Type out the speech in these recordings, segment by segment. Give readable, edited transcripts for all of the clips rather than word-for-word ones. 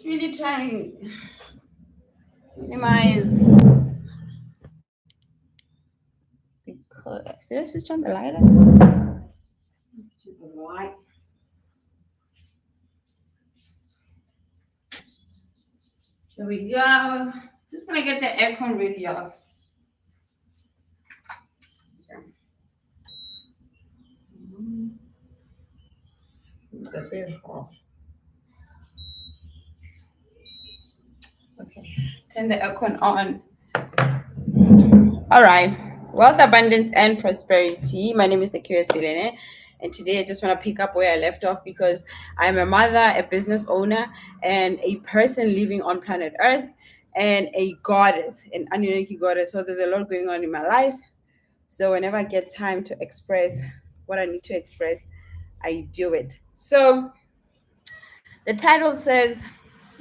just really trying to minimize because let's just turn the light as well. Let's turn the light. There we go. Just gonna get the aircon ready, y'all. It's a bit hot. Okay, turn the aircon on. All right. Wealth, abundance, and prosperity. My name is the Curious Billionaire, and today I just want to pick up where I left off because I'm a mother, a business owner, and a person living on planet Earth, and a goddess, an Anunnaki goddess. So there's a lot going on in my life. So whenever I get time to express what I need to express, I do it. So the title says,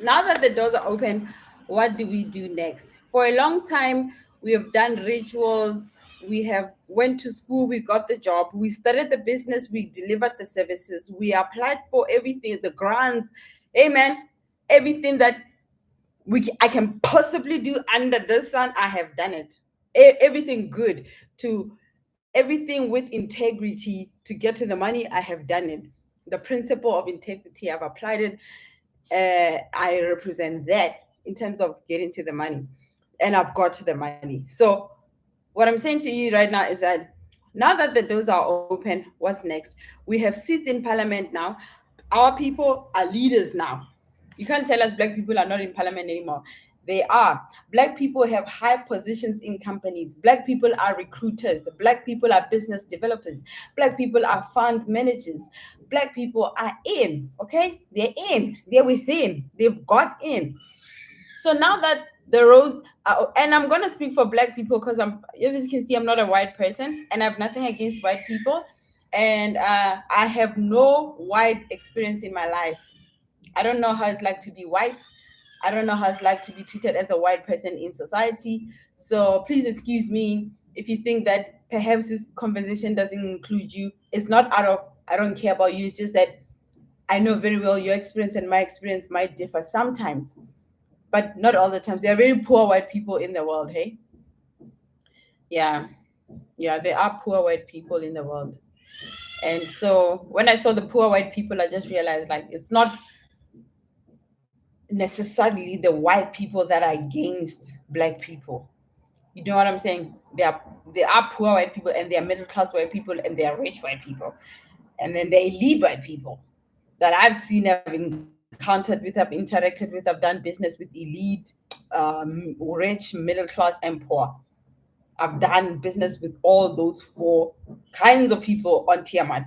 now that the doors are open, what do we do next? For a long time, we have done rituals. We have went to school. We got the job. We started the business. We delivered the services. We applied for everything, the grants. Amen. Everything that I can possibly do under the sun, I have done it. Everything good to everything with integrity to get to the money, I have done it. The principle of integrity, I've applied it. I represent that in terms of getting to the money, and I've got to the money. So, what I'm saying to you right now is that now that the doors are open, what's next? We have seats in parliament now. Our people are leaders now. You can't tell us black people are not in parliament anymore. They are. Black people have high positions in companies. Black people are recruiters. Black people are business developers. Black people are fund managers. Black people are in, okay? They're in. They're within. They've got in. So now that the roads are, and I'm gonna speak for black people because as you can see, I'm not a white person, and I have nothing against white people, and I have no white experience in my life. I don't know how it's like to be white. I don't know how it's like to be treated as a white person in society. So please excuse me if you think that perhaps this conversation doesn't include you. It's not out of I don't care about you. It's just that I know very well your experience and my experience might differ sometimes, but not all the times. There are very poor white people in the world, hey? Yeah. Yeah, there are poor white people in the world. And so when I saw the poor white people, I just realized like it's not necessarily the white people that are against black people. You know what I'm saying? There are poor white people, and there are middle class white people, and there are rich white people, and then there are elite white people that I've seen, I've encountered with, I've interacted with, I've done business with elite, rich, middle class, and poor. I've done business with all those four kinds of people on Tiamat,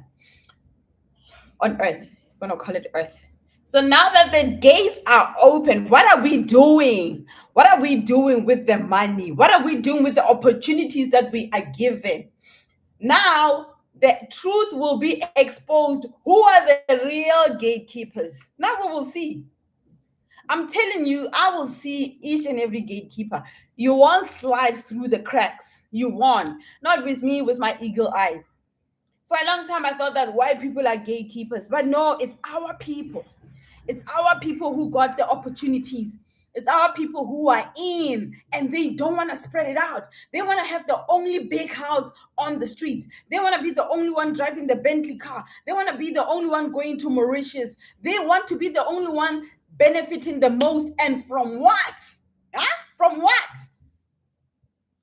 on Earth. If you want to call it Earth. So now that the gates are open, what are we doing? What are we doing with the money? What are we doing with the opportunities that we are given? Now the truth will be exposed. Who are the real gatekeepers? Now we will see. I'm telling you, I will see each and every gatekeeper. You won't slide through the cracks. You won't. Not with me, with my eagle eyes. For a long time, I thought that white people are gatekeepers, but no, it's our people. It's our people who got the opportunities. It's our people who are in and they don't want to spread it out. They want to have the only big house on the streets. They want to be the only one driving the Bentley car. They want to be the only one going to Mauritius. They want to be the only one benefiting the most. And from what? Huh? From what?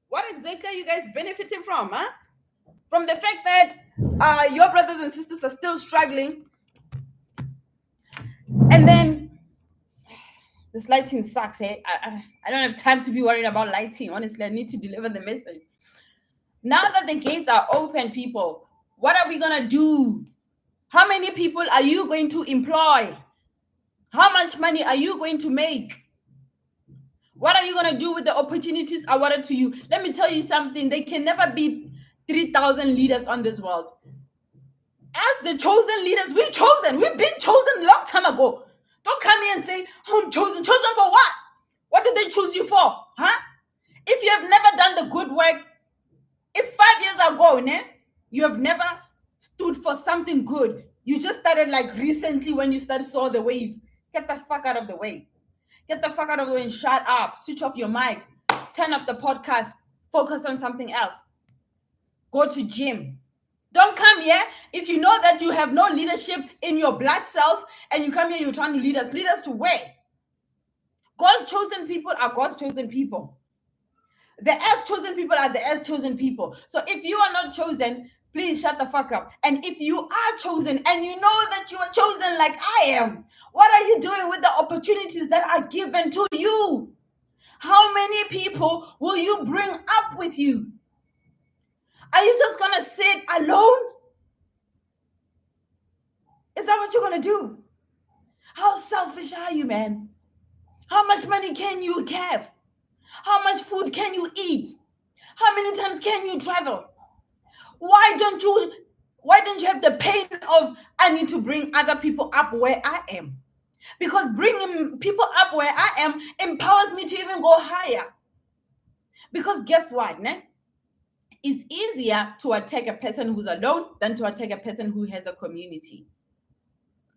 What exactly are you guys benefiting from? Huh? From the fact that your brothers and sisters are still struggling. And then this lighting sucks. Hey, I don't have time to be worried about lighting. Honestly, I need to deliver the message. Now that the gates are open, people, what are we gonna do? How many people are you going to employ? How much money are you going to make? What are you gonna do with the opportunities awarded to you? Let me tell you something. They can never be 3,000 leaders on this world. As the chosen leaders, we've been chosen a long time ago. Don't come here and say, oh, I'm chosen for what? What did they choose you for? Huh? If you have never done the good work, if 5 years ago, you have never stood for something good, you just started like recently when you saw the wave, get the fuck out of the way. Get the fuck out of the way and shut up. Switch off your mic. Turn off the podcast. Focus on something else. Go to gym. Don't come here if you know that you have no leadership in your blood cells and you come here, you're trying to lead us. Lead us to where? God's chosen people are God's chosen people. The earth's chosen people are the earth's chosen people. So if you are not chosen, please shut the fuck up. And if you are chosen and you know that you are chosen like I am, what are you doing with the opportunities that are given to you? How many people will you bring up with you? Are you just going to sit alone? Is that what you're going to do? How selfish are you, man? How much money can you have? How much food can you eat? How many times can you travel? Why don't you have the pain of I need to bring other people up where I am? Because bringing people up where I am empowers me to even go higher. Because guess what, ne? It's easier to attack a person who's alone than to attack a person who has a community.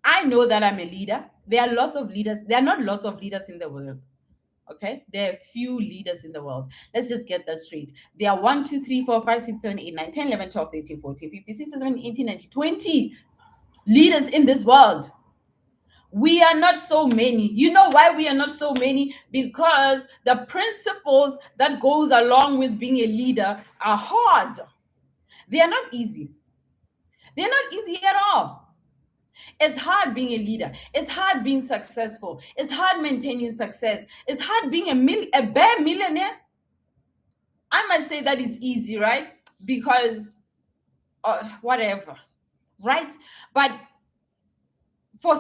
I know that I'm a leader. There are lots of leaders. There are not lots of leaders in the world. Okay, there are few leaders in the world. Let's just get that straight. There are 1, 2, 3, 4, 5, 6, 7, 8, 9, 10, 11, 12, 13, 14, 15, 16, 17, 18, 19, 20 leaders in this world. We are not so many. You know why we are not so many? Because the principles that goes along with being a leader are hard. They are not easy. They're not easy at all. It's hard being a leader. It's hard being successful. It's hard maintaining success. It's hard being a bare millionaire. I might say that it's easy, right? Because whatever, right? But for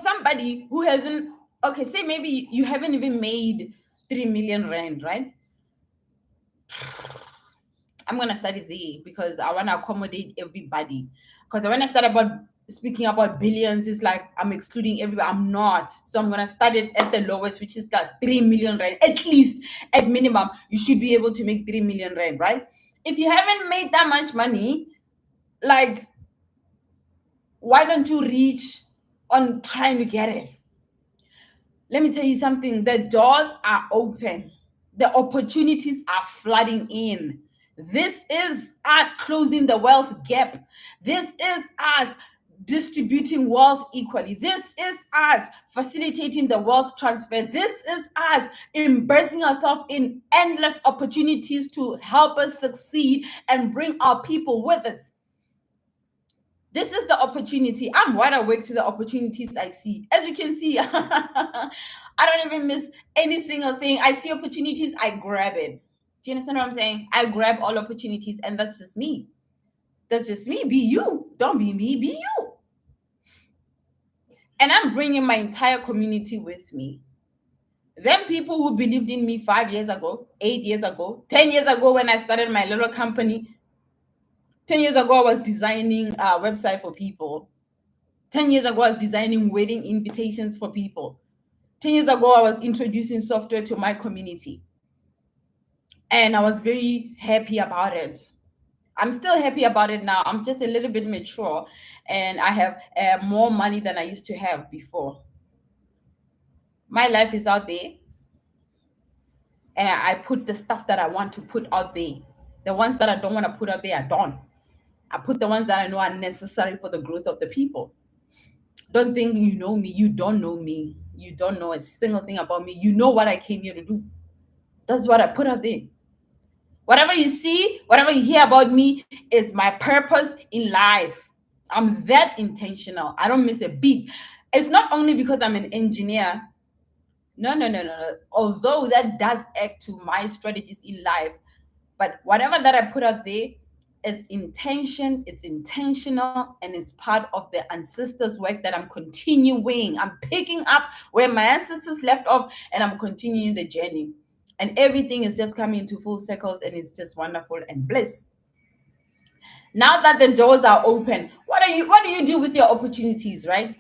somebody who hasn't, okay, say maybe you haven't even made 3 million rand, right? I'm gonna start it there because I want to accommodate everybody. Because when I start speaking about billions, it's like I'm excluding everybody. I'm not. So I'm gonna start it at the lowest, which is that 3 million rand. At least, at minimum, you should be able to make 3 million rand, right? If you haven't made that much money, like, why don't you reach on trying to get it? Let me tell you something. The doors are open. The opportunities are flooding in. This is us closing the wealth gap. This is us distributing wealth equally. This is us facilitating the wealth transfer. This is us embracing ourselves in endless opportunities to help us succeed and bring our people with us. This is the opportunity. I'm wide awake to the opportunities I see. As you can see, I don't even miss any single thing. I see opportunities, I grab it. Do you understand what I'm saying? I grab all opportunities, and that's just me. That's just me. Be you. Don't be me. Be you. And I'm bringing my entire community with me. Them people who believed in me 5 years ago, 8 years ago, 10 years ago when I started my little company. 10 years ago, I was designing a website for people. 10 years ago, I was designing wedding invitations for people. 10 years ago, I was introducing software to my community. And I was very happy about it. I'm still happy about it now. I'm just a little bit mature and I have more money than I used to have before. My life is out there. And I put the stuff that I want to put out there. The ones that I don't want to put out there, I don't. I put the ones that I know are necessary for the growth of the people. Don't think you know me. You don't know me. You don't know a single thing about me. You know what I came here to do. That's what I put out there. Whatever you see, whatever you hear about me is my purpose in life. I'm that intentional. I don't miss a beat. It's not only because I'm an engineer. No. Although that does add to my strategies in life, but whatever that I put out there is intention, it's intentional, and it's part of the ancestors' work that I'm continuing. I'm picking up where my ancestors left off, and I'm continuing the journey. And everything is just coming into full circles, and it's just wonderful and bliss. Now that the doors are open, what do you do with your opportunities, right?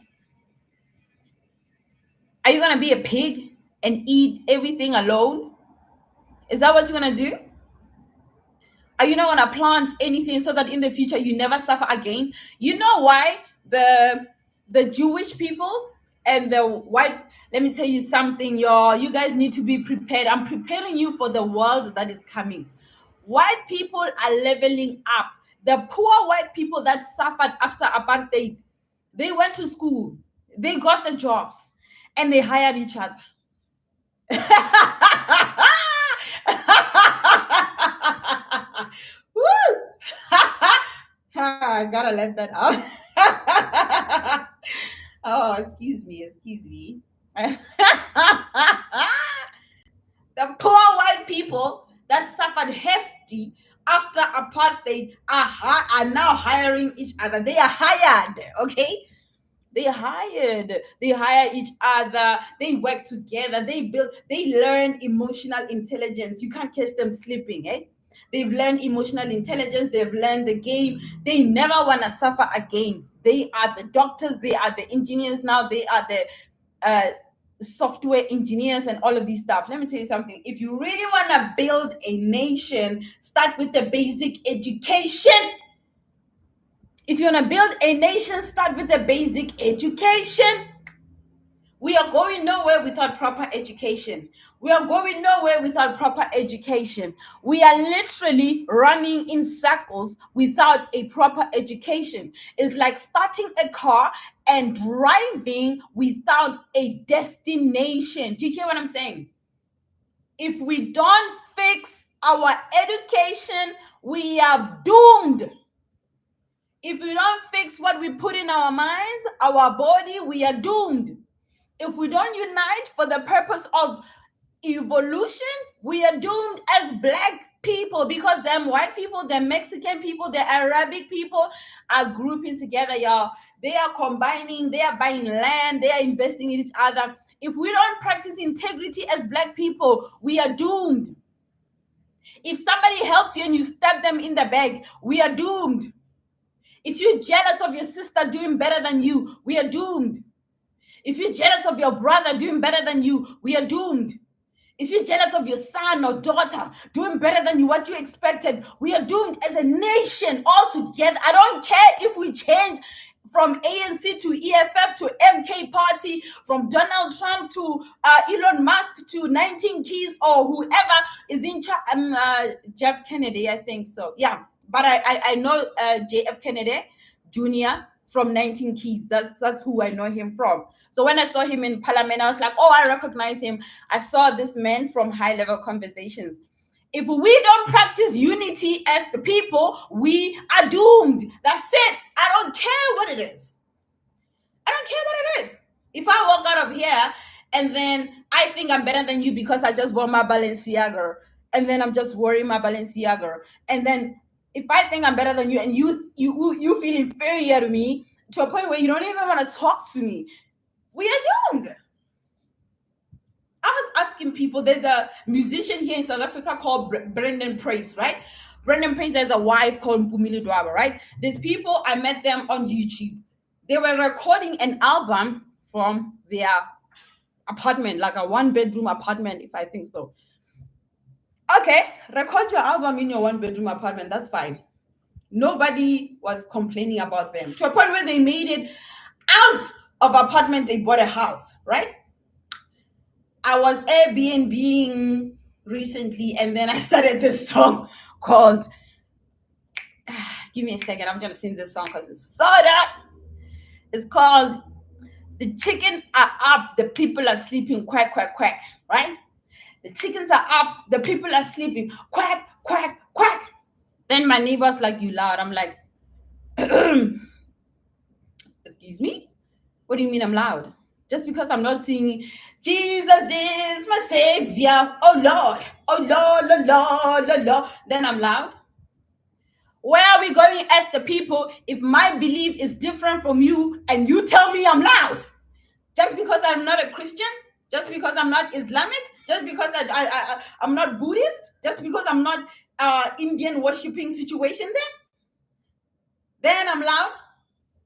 Are you gonna be a pig and eat everything alone? Is that what you're gonna do? Are you not gonna plant anything so that in the future you never suffer again? You know why the Jewish people and the white. Let me tell you something, y'all. You guys need to be prepared. I'm preparing you for the world that is coming. White people are leveling up. The poor white people that suffered after apartheid, they went to school, they got the jobs, and they hired each other. Woo! I gotta let that out. Oh, excuse me, excuse me. The poor white people that suffered hefty after apartheid are now hiring each other. They are hired, okay? They hire each other, they work together, they learn emotional intelligence. You can't catch them sleeping, eh? They've learned emotional intelligence, they've learned the game. They never want to suffer again. They are the doctors, they are the engineers now, they are the uh, software engineers and all of these stuff. Let me tell you something. If you really want to build a nation, start with the basic education. If you want to build a nation, start with the basic education. We are going nowhere without proper education. We are going nowhere without proper education. We are literally running in circles without a proper education. It's like starting a car and driving without a destination. Do you hear what I'm saying? If we don't fix our education, we are doomed. If we don't fix what we put in our minds, our body, we are doomed. If we don't unite for the purpose of evolution, we are doomed as black people, because them white people, them Mexican people, the Arabic people are grouping together, y'all. They are combining, they are buying land, they are investing in each other. If we don't practice integrity as black people, we are doomed. If somebody helps you and you stab them in the back, we are doomed. If you're jealous of your sister doing better than you, we are doomed. If you're jealous of your brother doing better than you, we are doomed. If you're jealous of your son or daughter doing better than you, what you expected, we are doomed as a nation altogether. I don't care if we change from ANC to EFF to MK Party, from Donald Trump to Elon Musk to 19 Keys or whoever is in charge. Jeff Kennedy, I think so. Yeah, but I know JF Kennedy Jr. from 19 Keys. That's who I know him from. So when I saw him in Parliament, I was like, oh, I recognize him. I saw this man from High Level Conversations. If we don't practice unity as the people, we are doomed. That's it. I don't care what it is. I don't care what it is. If I walk out of here and then I think I'm better than you because I just bought my Balenciaga, and then I'm just wearing my Balenciaga, and then if I think I'm better than you and you feel inferior to me to a point where you don't even want to talk to me, we are doomed. I was asking people, there's a musician here in South Africa called Brendan Praise, right? Brendan Praise has a wife called Mpumile Dwaba, right? There's people, I met them on YouTube. They were recording an album from their apartment, like a one-bedroom apartment, if I think so. Okay, record your album in your one-bedroom apartment, that's fine. Nobody was complaining about them, to a point where they made it out of apartment, they bought a house, right? I was Airbnb recently, and then I started this song called give me a second, I'm gonna sing this song because it's so dark. It's called The Chicken Are Up, The People Are Sleeping, Quack, Quack, Quack, right? The chickens are up, the people are sleeping, quack, quack, quack. Then my neighbor's like, you loud. I'm like, excuse me? What do you mean I'm loud? Just because I'm not singing, Jesus is my savior, oh Lord, oh Lord, then I'm loud? Where are we going as the people if my belief is different from you and you tell me I'm loud? Just because I'm not a Christian? Just because I'm not Islamic? Just because I'm not Buddhist? Just because I'm not Indian worshipping situation then I'm loud?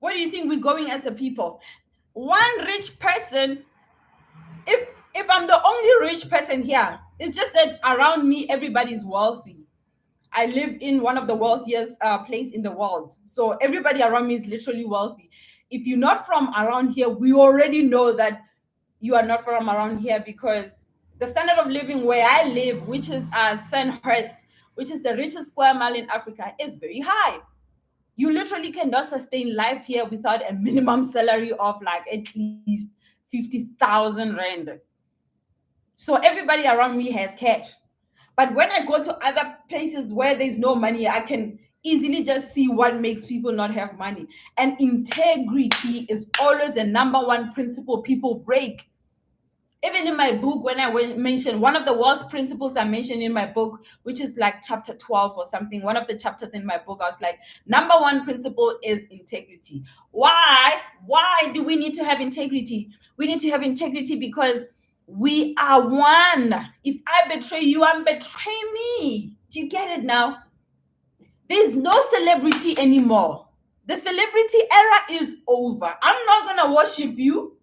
Where do you think we're going as the people? One rich person, if I'm the only rich person here, it's just that around me everybody's wealthy. I live in one of the wealthiest place in the world, so everybody around me is literally wealthy. if you're not from around here, we already know that you are not from around here, because the standard of living where I live, which is Sandhurst, which is the richest square mile in Africa, is very high. You literally cannot sustain life here without a minimum salary of like at least 50,000 rand. So everybody around me has cash. But when I go to other places where there's no money, I can easily just see what makes people not have money. And integrity is always the number one principle people break. Even in my book, when I mentioned one of the wealth principles I mentioned in my book, which is like chapter 12 or something, one of the chapters in my book, I was like, number one principle is integrity. Why do we need to have integrity? We need to have integrity because we are one. If I betray you, I'm betray me. Do you get it now? There's no celebrity anymore. The celebrity era is over. I'm not gonna worship you.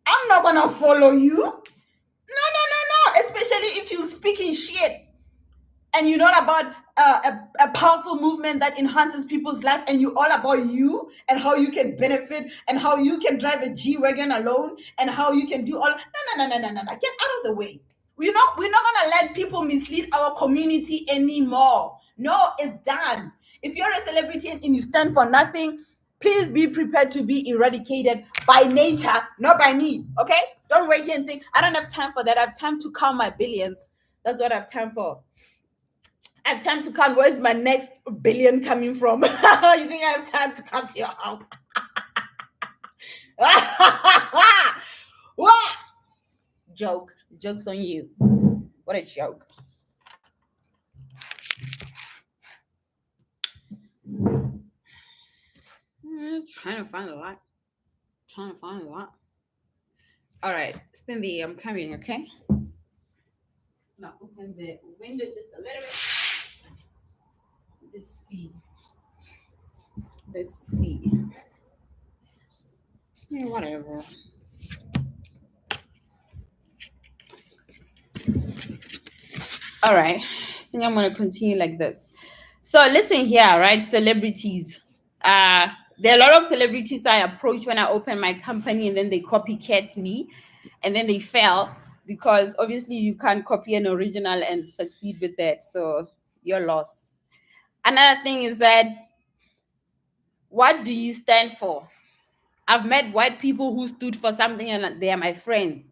I'm not gonna follow you. No. Especially if you speaking shit and you're not about a powerful movement that enhances people's life, and you all about you and how you can benefit and how you can drive a G-Wagon alone and how you can do all. No. Get out of the way. We're not gonna let people mislead our community anymore. No, it's done. If you're a celebrity and you stand for nothing, please be prepared to be eradicated by nature, not by me. Okay? Don't wait here and think, I don't have time for that. I have time to count my billions. That's what I have time for. I have time to count where's my next billion coming from. You think I have time to come to your house? What? Joke. Joke's on you. What a joke. Trying to find a lot. All right, Cindy, I'm coming, okay? Now open the window just a little bit. Let's see. Yeah, whatever. All right. I think I'm gonna continue like this. So listen here, right? Celebrities. There are a lot of celebrities I approach when I open my company, and then they copycat me, and then they fail because obviously you can't copy an original and succeed with that. So you're lost. Another thing is that, what do you stand for? I've met white people who stood for something and they are my friends.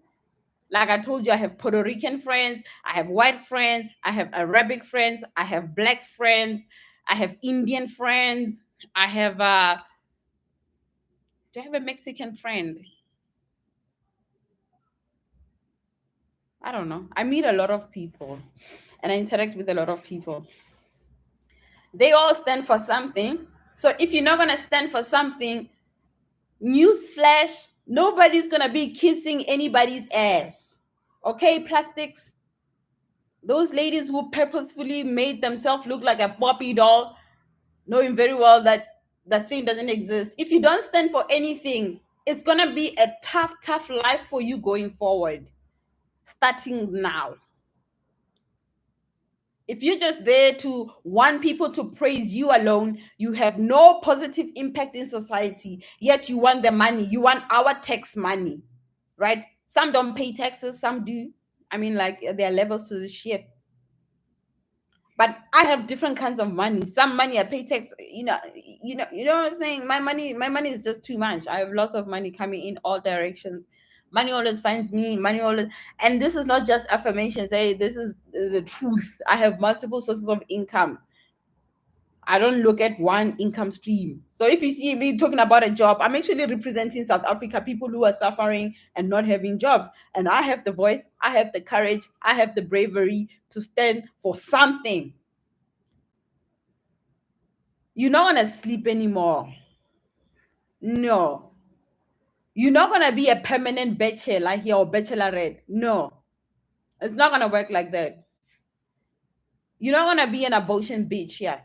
Like I told you, I have Puerto Rican friends, I have white friends, I have Arabic friends, I have black friends, I have Indian friends, I have do I have a Mexican friend? I don't know. I meet a lot of people and I interact with a lot of people. They all stand for something. So if you're not gonna stand for something, newsflash, nobody's gonna be kissing anybody's ass. Okay, plastics? Those ladies who purposefully made themselves look like a Barbie doll, knowing very well that the thing doesn't exist. If you don't stand for anything, it's gonna be a tough life for you going forward, starting now. If you're just there to want people to praise you alone, you have no positive impact in society, yet you want the money. You want our tax money, right? Some don't pay taxes, some do. I mean, like, there are levels to the shit. But I have different kinds of money. Some money I pay tax, you know what I'm saying? My money is just too much. I have lots of money coming in all directions. Money always finds me, money always, and this is not just affirmations. Hey, this is the truth. I have multiple sources of income. I don't look at one income stream. So if you see me talking about a job, I'm actually representing South Africa, people who are suffering and not having jobs. And I have the voice, I have the courage, I have the bravery to stand for something. You're not going to sleep anymore. No. You're not going to be a permanent bachelor here or bachelorette. No. It's not going to work like that. You're not going to be an abortion bitch here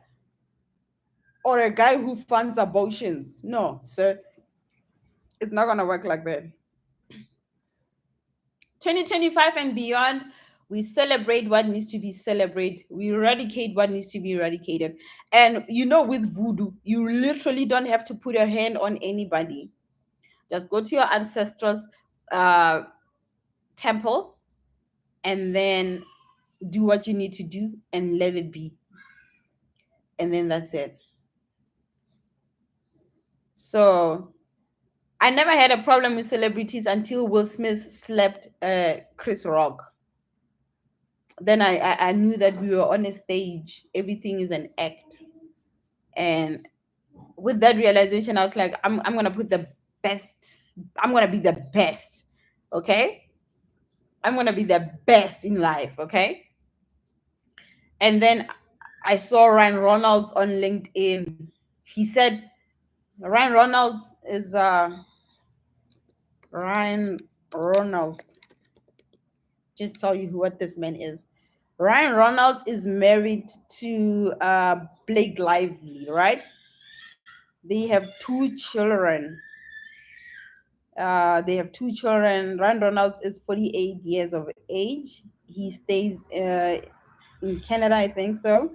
or a guy who funds abortions. No, sir. It's not going to work like that. 2025 and beyond, we celebrate what needs to be celebrated. We eradicate what needs to be eradicated. And with voodoo, you literally don't have to put your hand on anybody. Just go to your ancestors' uh, temple, and then do what you need to do and let it be. And then that's it. So I never had a problem with celebrities until Will Smith slapped Chris Rock. Then I knew that we were on a stage. Everything is an act. And with that realization, I was like, I'm gonna put the best. I'm gonna be the best. Okay? I'm gonna be the best in life, okay? And then I saw Ryan Ronalds on LinkedIn. He said Ryan Ronalds is Ryan Ronalds. Just tell you what this man is. Ryan Ronalds is married to Blake Lively, right? They have two children. They have two children. Ryan Ronalds is 48 years of age. He stays in Canada, I think so.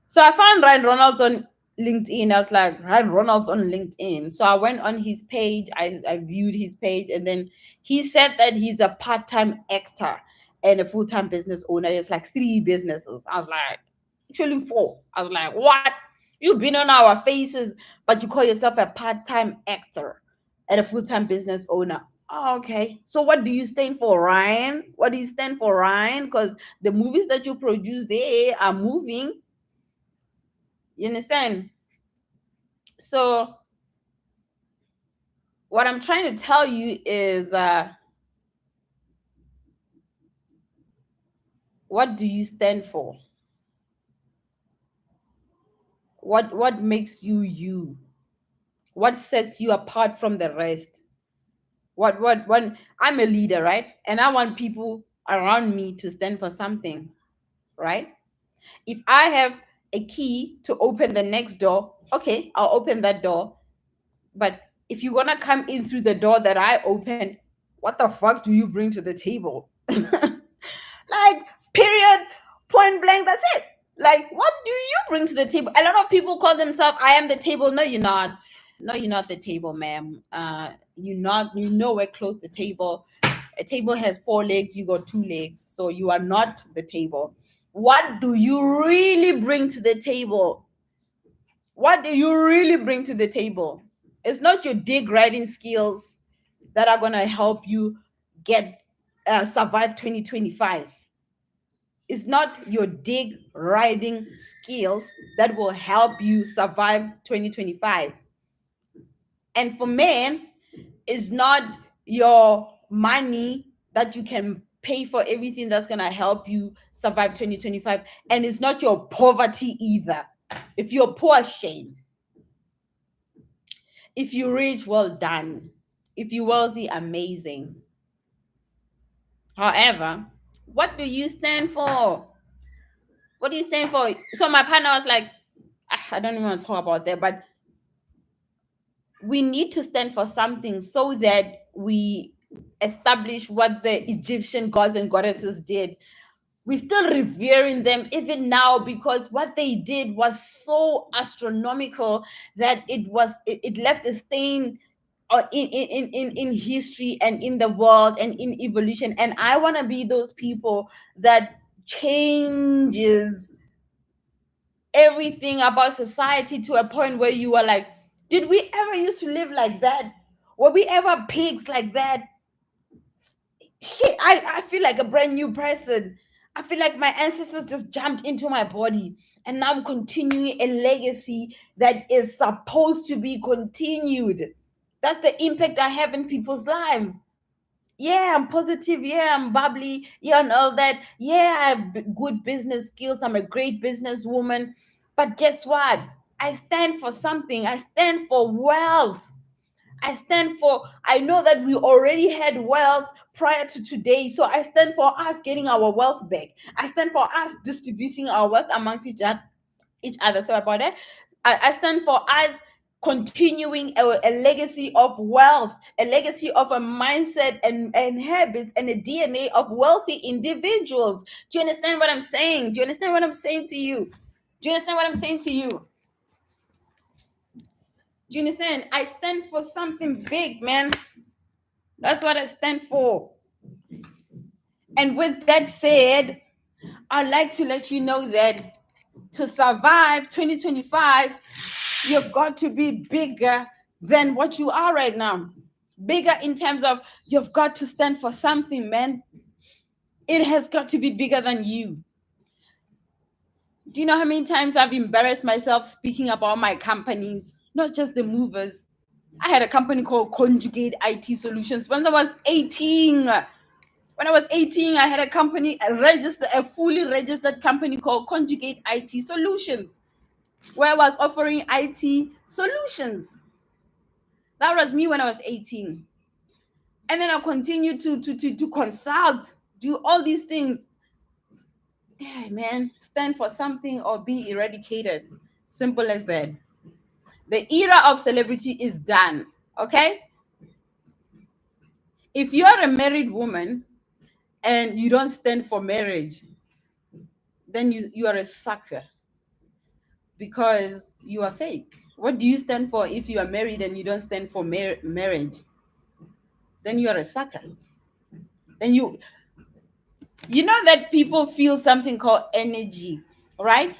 So I found Ryan Ronalds on LinkedIn. I was like, Ryan Ronalds on LinkedIn. So I went on his page. I viewed his page, and then he said that he's a part-time actor and a full-time business owner. It's like three businesses. I was like, actually four. I was like, what? You've been on our faces, but you call yourself a part-time actor and a full-time business owner. Oh, okay. So what do you stand for, Ryan? What do you stand for, Ryan? Because the movies that you produce, they are moving. You understand? So what I'm trying to tell you is what do you stand for? What makes you you? What sets you apart from the rest? What when I'm a leader, right? And I want people around me to stand for something, right? If I have a key to open the next door, okay, I'll open that door. But if you're gonna come in through the door that I opened, what the fuck do you bring to the table? Like, period, point blank, that's it. Like, what do you bring to the table? A lot of people call themselves, I am the table. No, you're not. No, you're not the table, ma'am. You're not, you nowhere close the table. A table has four legs, you got two legs. So you are not the table. What do you really bring to the table? What do you really bring to the table? It's not your dig writing skills that are going to help you get survive 2025. It's not your dig writing skills that will help you survive 2025. And for men, it's not your money that you can pay for everything that's going to help you survive 2025. And it's not your poverty either. If you're poor, shame. If you're rich, well done. If you're wealthy, amazing. However, what do you stand for? What do you stand for? So my partner was like, I don't even want to talk about that, but we need to stand for something so that we establish what the Egyptian gods and goddesses did. We're still revering them even now because what they did was so astronomical that it left a stain in history and in the world and in evolution. And I want to be those people that changes everything about society to a point where you are like, did we ever used to live like that? Were we ever pigs like that? Shit, I feel like a brand new person. I feel like my ancestors just jumped into my body and now I'm continuing a legacy that is supposed to be continued. That's the impact I have in people's lives. Yeah, I'm positive. Yeah, I'm bubbly. Yeah, and all that. Yeah, I have good business skills. I'm a great businesswoman. But guess what? I stand for something. I stand for wealth. I stand for, I know that we already had wealth prior to today. So I stand for us getting our wealth back. I stand for us distributing our wealth amongst each other. Sorry about that. I stand for us continuing a legacy of wealth, a legacy of a mindset and habits and a DNA of wealthy individuals. Do you understand what I'm saying? Do you understand what I'm saying to you? Do you understand what I'm saying to you? Do you understand? I stand for something big, man. That's what I stand for. And with that said, I'd like to let you know that to survive 2025, you've got to be bigger than what you are right now. Bigger in terms of you've got to stand for something, man. It has got to be bigger than you. Do you know how many times I've embarrassed myself speaking about my companies, not just the movers? I had a company called Conjugate IT Solutions when I was 18. When I was 18, I had a company, a fully registered company called Conjugate IT Solutions, where I was offering IT solutions. That was me when I was 18. And then I continued to consult, do all these things. Yeah, man, stand for something or be eradicated. Simple as that. The era of celebrity is done. Okay? If you're a married woman and you don't stand for marriage, then you are a sucker because you are fake. What do you stand for if you are married and you don't stand for marriage? Then you are a sucker. Then you know that people feel something called energy, right?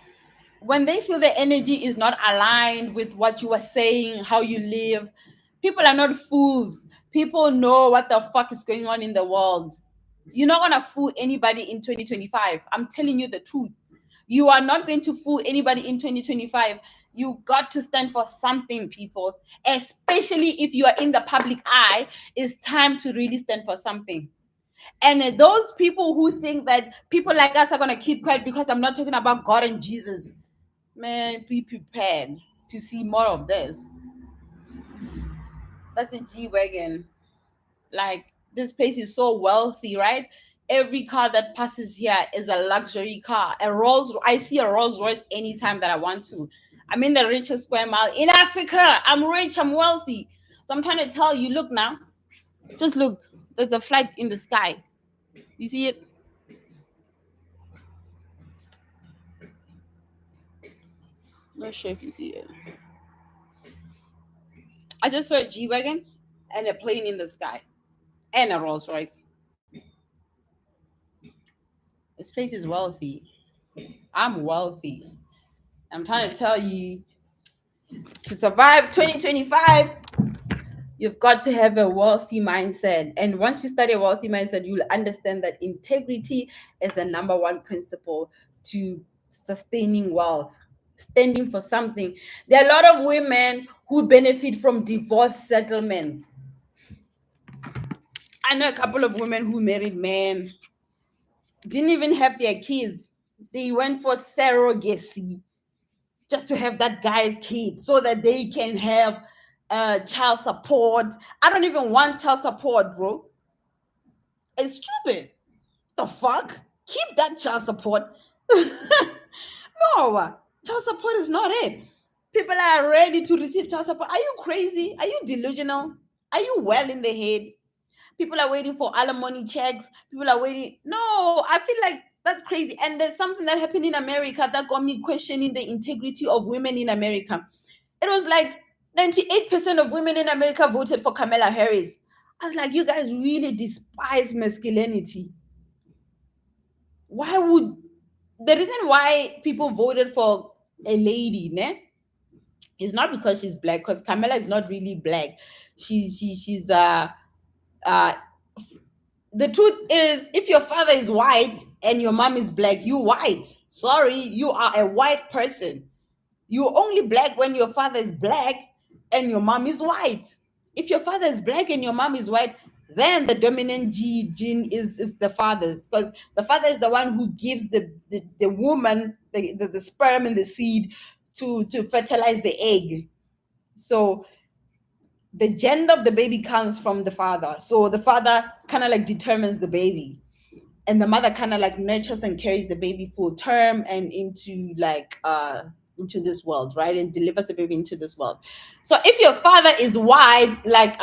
When they feel the energy is not aligned with what you are saying, how you live, people are not fools. People know what the fuck is going on in the world. You're not gonna fool anybody in 2025. I'm telling you the truth. You are not going to fool anybody in 2025. You got to stand for something, people. Especially if you are in the public eye, it's time to really stand for something. And those people who think that people like us are gonna keep quiet because I'm not talking about God and Jesus, man, be prepared to see more of this. That's a G wagon. Like, this place is so wealthy, right? Every car that passes here is a luxury car. I see a Rolls Royce anytime that I want to. I'm in the richest square mile in Africa. I'm rich, I'm wealthy. So I'm trying to tell you, look now. Just look. There's a flight in the sky. You see it? Not sure if you see it. I just saw a G Wagon and a plane in the sky and a Rolls Royce. This place is wealthy. I'm wealthy. I'm trying to tell you, to survive 2025, you've got to have a wealthy mindset. And once you study a wealthy mindset, you'll understand that integrity is the number one principle to sustaining wealth, standing for something. There are a lot of women who benefit from divorce settlements. I know a couple of women who married men, didn't even have their kids. They went for surrogacy just to have that guy's kid so that they can have child support. I don't even want child support, bro. It's stupid. The fuck? Keep that child support. No, child support is not it. People are ready to receive child support. Are you crazy? Are you delusional? Are you well in the head? People are waiting for alimony checks. People are waiting. No, I feel like that's crazy. And there's something that happened in America that got me questioning the integrity of women in America. It was like 98% of women in America voted for Kamala Harris. I was like, you guys really despise masculinity. Why would the reason why people voted for a lady, ne? Is not because she's black, because Kamala is not really black. She's uh the truth is, if your father is white and your mom is black, you white. Sorry, you are a white person. You're only black when your father is black and your mom is white. If your father is black and your mom is white, then the dominant gene is the father's, because the father is the one who gives the woman the sperm and the seed to fertilize the egg. So the gender of the baby comes from the father. So the father kind of like determines the baby. And the mother kind of like nurtures and carries the baby full term and into this world, right? And delivers the baby into this world. So if your father is white, like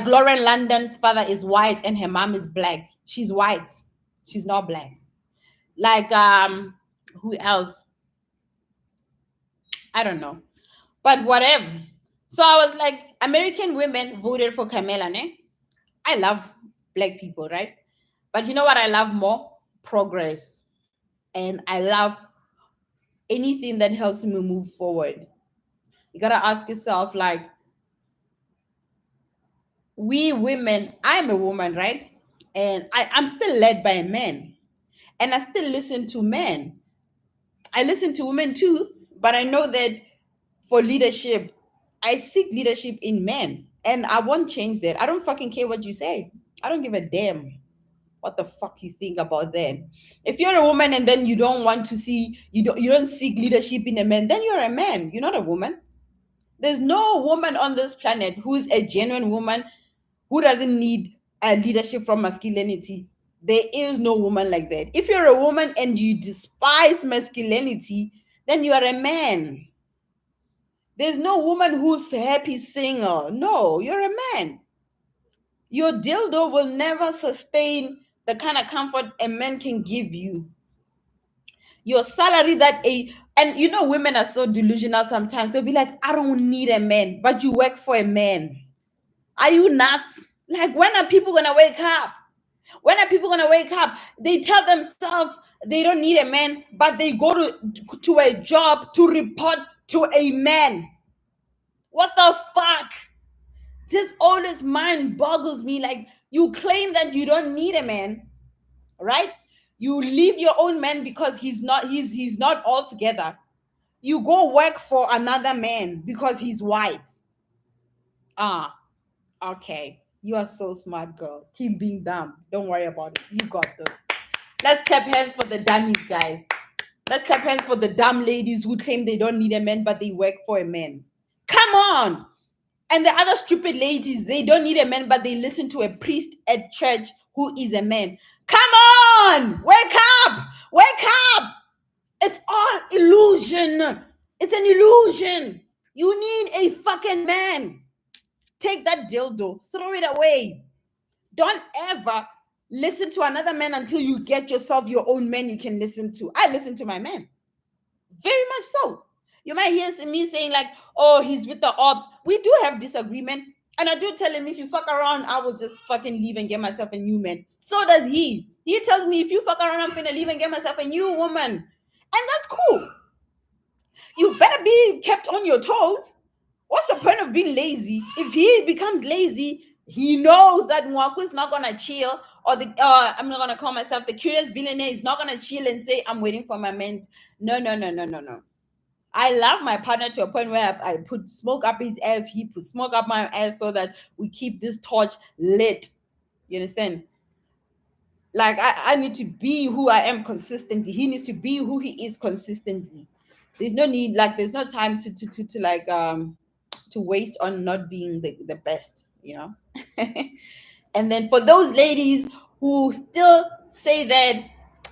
Lauren London's father is white and her mom is black. She's white. She's not black. Like who else? I don't know. But whatever. So I was like, American women voted for Kamala, ne? I love black people, right? But you know what I love more? Progress. And I love anything that helps me move forward. You gotta ask yourself, like, we women, I'm a woman, right? And I'm still led by a man. And I still listen to men. I listen to women too, but I know that for leadership, I seek leadership in men. And I won't change that. I don't fucking care what you say. I don't give a damn what the fuck you think about that. If you're a woman and then you don't want to see, you don't seek leadership in a man, then you're a man. You're not a woman. There's no woman on this planet who's a genuine woman who doesn't need a leadership from masculinity. There is no woman like that. If you're a woman and you despise masculinity, then you are a man. There's no woman who's happy single. No, you're a man. Your dildo will never sustain the kind of comfort a man can give you. Your salary that a and you know women are so delusional sometimes. They'll be like, I don't need a man, but you work for a man. Are you nuts? Like, when are people gonna wake up? When are people gonna wake up? They tell themselves they don't need a man, but they go to a job to report to a man. What the fuck? This always mind boggles me. Like, you claim that you don't need a man, right? You leave your own man because he's not all together. You go work for another man because he's white. Ah, okay. You are so smart, girl. Keep being dumb. Don't worry about it. You got this. Let's clap hands for the dummies, guys. Let's clap hands for the dumb ladies who claim they don't need a man, but they work for a man. Come on. And the other stupid ladies, they don't need a man, but they listen to a priest at church who is a man. Come on. Wake up. Wake up. It's all illusion. It's an illusion. You need a fucking man. Take that dildo, throw it away. Don't ever listen to another man until you get yourself your own man you can listen to. I listen to my man. Very much so. You might hear me saying, like, oh, he's with the ops. We do have disagreement. And I do tell him, if you fuck around, I will just fucking leave and get myself a new man. So does he. He tells me, if you fuck around, I'm gonna leave and get myself a new woman. And that's cool. You better be kept on your toes. What's the point of being lazy? If he becomes lazy, he knows that Mwaku is not gonna chill, or I'm not gonna call myself the curious billionaire. Is not gonna chill and say, I'm waiting for my man. No, no, no, no, no, no. I love my partner to a point where I put smoke up his ass, he put smoke up my ass, so that we keep this torch lit. You understand? Like, I need to be who I am consistently. He needs to be who he is consistently. There's no need, like, there's no time to like to waste on not being the best, you know. And then for those ladies who still say that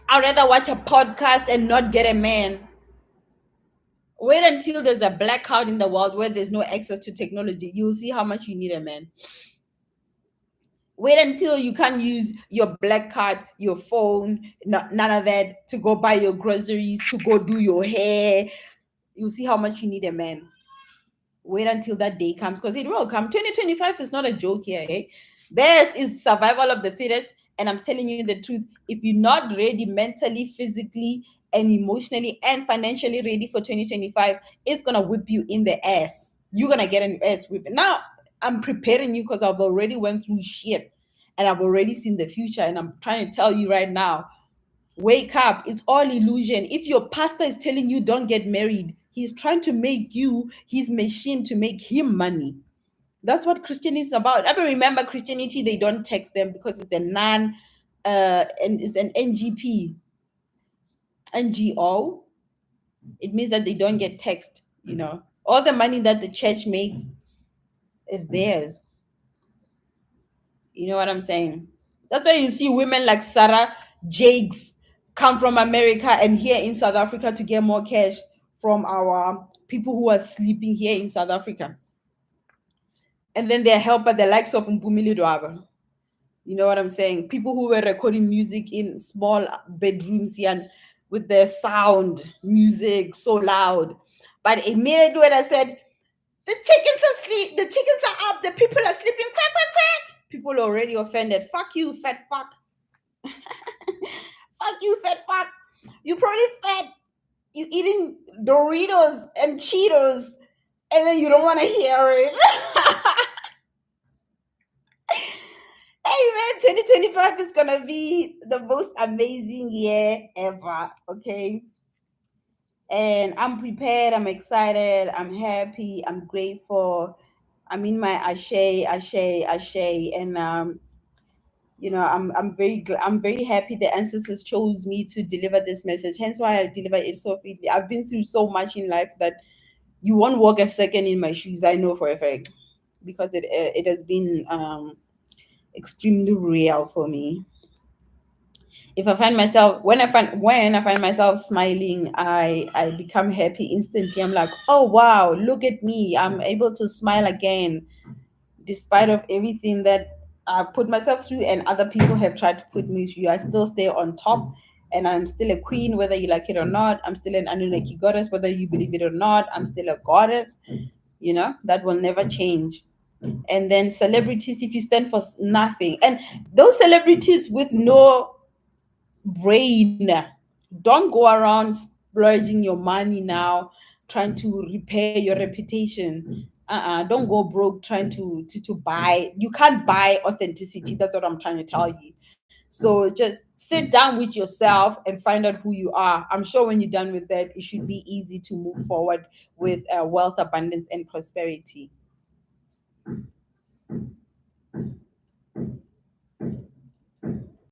I'd rather watch a podcast and not get a man, wait until there's a blackout in the world where there's no access to technology. You'll see how much you need a man. Wait until you can't use your black card, your phone, none of that, to go buy your groceries, to go do your hair. You'll see how much you need a man. Wait until that day comes, because it will come. 2025 is not a joke here. Eh? This is survival of the fittest. And I'm telling you the truth. If you're not ready mentally, physically, and emotionally and financially ready for 2025, it's going to whip you in the ass. You're going to get an ass whipping. Now, I'm preparing you because I've already went through shit. And I've already seen the future. And I'm trying to tell you right now, wake up. It's all illusion. If your pastor is telling you don't get married, he's trying to make you his machine to make him money. That's what Christianity is about. I remember Christianity, they don't tax them because it's a and it's an NGO. It means that they don't get taxed, you know. All the money that the church makes is theirs. You know what I'm saying? That's why you see women like Sarah Jakes come from America and here in South Africa to get more cash from our people who are sleeping here in South Africa. And then they're helped by the likes of Mpumile Dwaba. You know what I'm saying? People who were recording music in small bedrooms here and with their sound, music so loud. But immediately when I said, The chickens are asleep. The chickens are up. The people are sleeping. Quack, quack, quack. People are already offended. Fuck you, fat fuck. Fuck you, fat fuck. You probably fat. You eating Doritos and Cheetos, and then you don't want to hear it. Hey man, 2025 is gonna be the most amazing year ever. Okay. And I'm prepared, I'm excited, I'm happy, I'm grateful. I'm in my ashe, and I'm very happy the ancestors chose me to deliver this message. Hence why I deliver it so freely. I've been through so much in life that you won't walk a second in my shoes. I know for a fact, because it has been extremely real for me. If I find myself when I find myself smiling, I become happy instantly. I'm like, oh wow, look at me, I'm able to smile again, despite of everything that I put myself through and other people have tried to put me through. I still stay on top, and I'm still a queen whether you like it or not. I'm still an Anunnaki goddess whether you believe it or not. I'm still a goddess. That will never change. And then celebrities, if you stand for nothing, and those celebrities with no brain, don't go around splurging your money now trying to repair your reputation. Don't go broke trying to buy. You can't buy authenticity. That's what I'm trying to tell you. So just sit down with yourself and find out who you are. I'm sure when you're done with that, it should be easy to move forward with wealth, abundance, and prosperity.